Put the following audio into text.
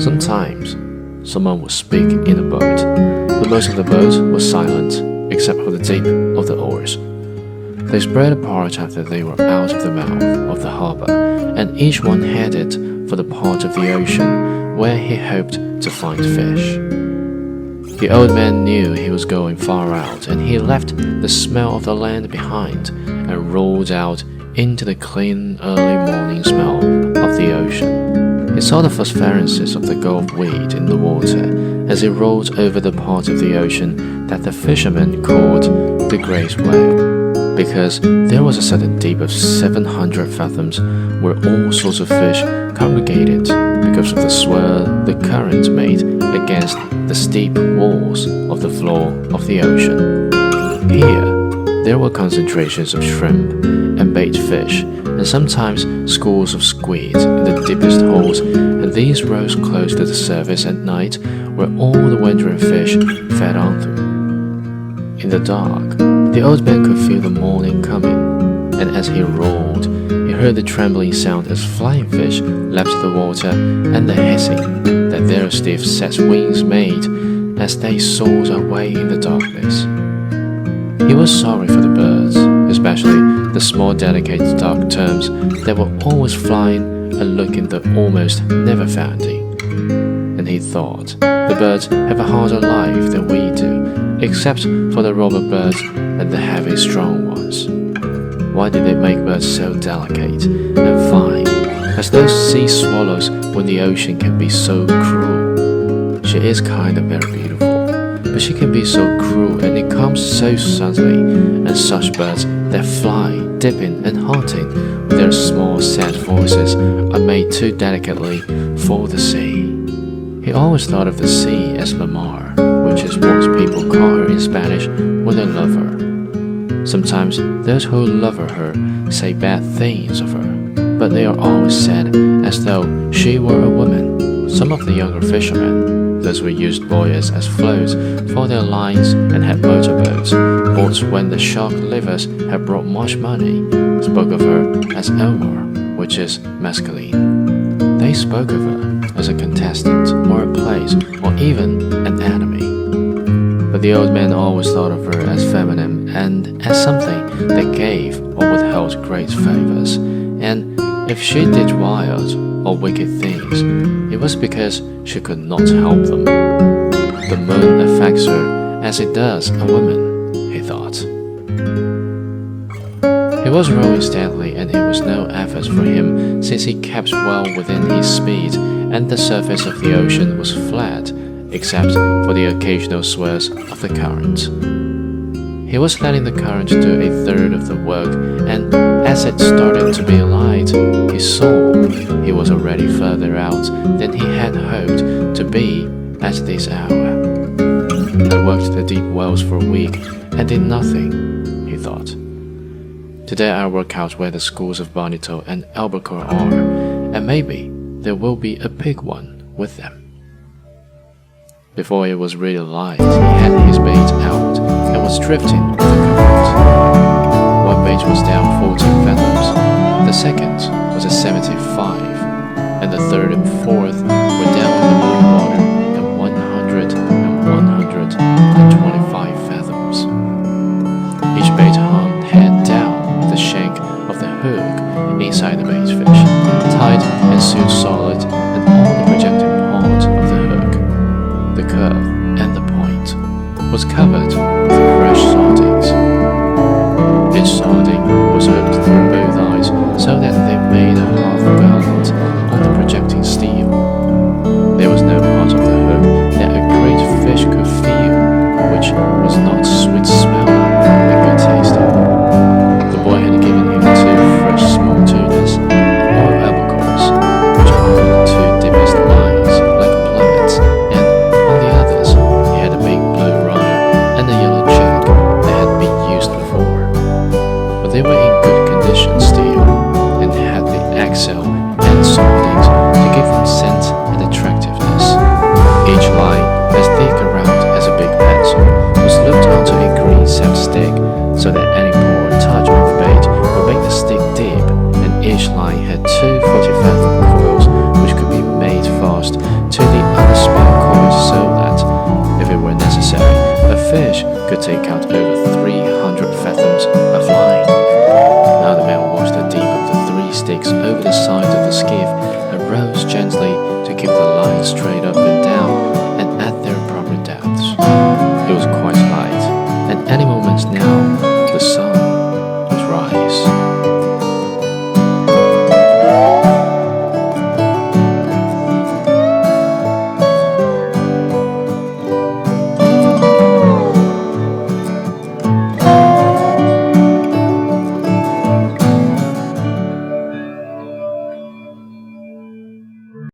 Sometimes, someone would speak in a boat, but most of the boat was silent, except for the dip of the oars. They spread apart after they were out of the mouth of the harbor, and each one headed for the part of the ocean where he hoped to find fish. The old man knew he was going far out, and he left the smell of the land behind and rolled out into the clean early morning smell of the ocean. He saw the phosphorescence of the gulf weed in the water as he rolled over the part of the ocean that the fishermen called the great whale, because there was a certain deep of 700 fathoms where all sorts of fish congregated because of the swirl the current made against the steep walls of the floor of the ocean. Here, there were concentrations of shrimp and bait fish, and sometimes schools of squid in the deepest holes, and these rose close to the surface at night, where all the wandering fish fed on them. In the dark, the old man could feel the morning coming, and as he rolled, he heard the trembling sound as flying fish leapt the water, and the hissing that their stiff set wings made as they soared away in the darkness. He was sorry for the birds, especially the small delicate dark terms that were always flying and looking the almost never finding. And he thought, the birds have a harder life than we do, except for the robber birds and the heavy strong ones. Why did they make birds so delicate and fine, as those sea swallows when the ocean can be so cruel? She is kind of very beautiful, but she can be so cruel, and it comes so suddenly, and such birds that fly, dipping and haunting with their small sad voices are made too delicately for the sea. He always thought of the sea as mamar, which is what people call her in Spanish when they love her. Sometimes those who love her say bad things of her, but they are always said as though she were a woman. Some of the younger fishermen, those who used buoys as floats for their lines and had motorboats, bought when the shark livers had brought much money, spoke of her as Omar, which is masculine. They spoke of her as a contestant or a place or even an enemy. But the old man always thought of her as feminine and as something that gave or withheld great favors, and if she did wild or wicked things, it was because she could not help them. The moon affects her as it does a woman, he thought. He was rowing steadily, and it was no effort for him, since he kept well within his speed, and the surface of the ocean was flat, except for the occasional swirls of the current. He was letting the current do a third of the work, and as it started to be light, he saw he was already further out than he had hoped to be at this hour. I worked the deep wells for a week and did nothing, he thought. Today I'll work out where the schools of Bonito and Albacore are, and maybe there will be a big one with them. Before it was really light, he had his bait out and was drifting with the current. One bait was down 14 fathoms, the second was at 75, and the third and fourth were down in the blue water at 100 and 125 fathoms. Each bait hung head down with the shank of the hook inside the bait fish, tight and sealed solid, and all the projecting part of the hook, the curve and the point, was covered with fresh sardines. Each sardine was hooked through both eyes so that they made a half garland on the projecting steel. There was no part of the hook that a great fish could feel which was not sweet smelling and good tasting. The boy had given him 2 fresh small tunas, or albacores, which hung on the 2 deepest lines like plummets, and on the others he had a big blue runner and a yellow jig that had been used before. But they were in good condition still, and had the axle and sardines to give them scent and attractiveness. Each line, as thick around as a big pencil, was looped onto a green sap stick, so that any poor touch of bait would make make the stick deep, and each line had two 40-fathom coils which could be made fast to the other spare coils so that, if it were necessary, a fish could take out over 300 fathoms of line. Now the man washed the deep of the 3 sticks over the sides of the skiff and rose gently to keep the line straight up and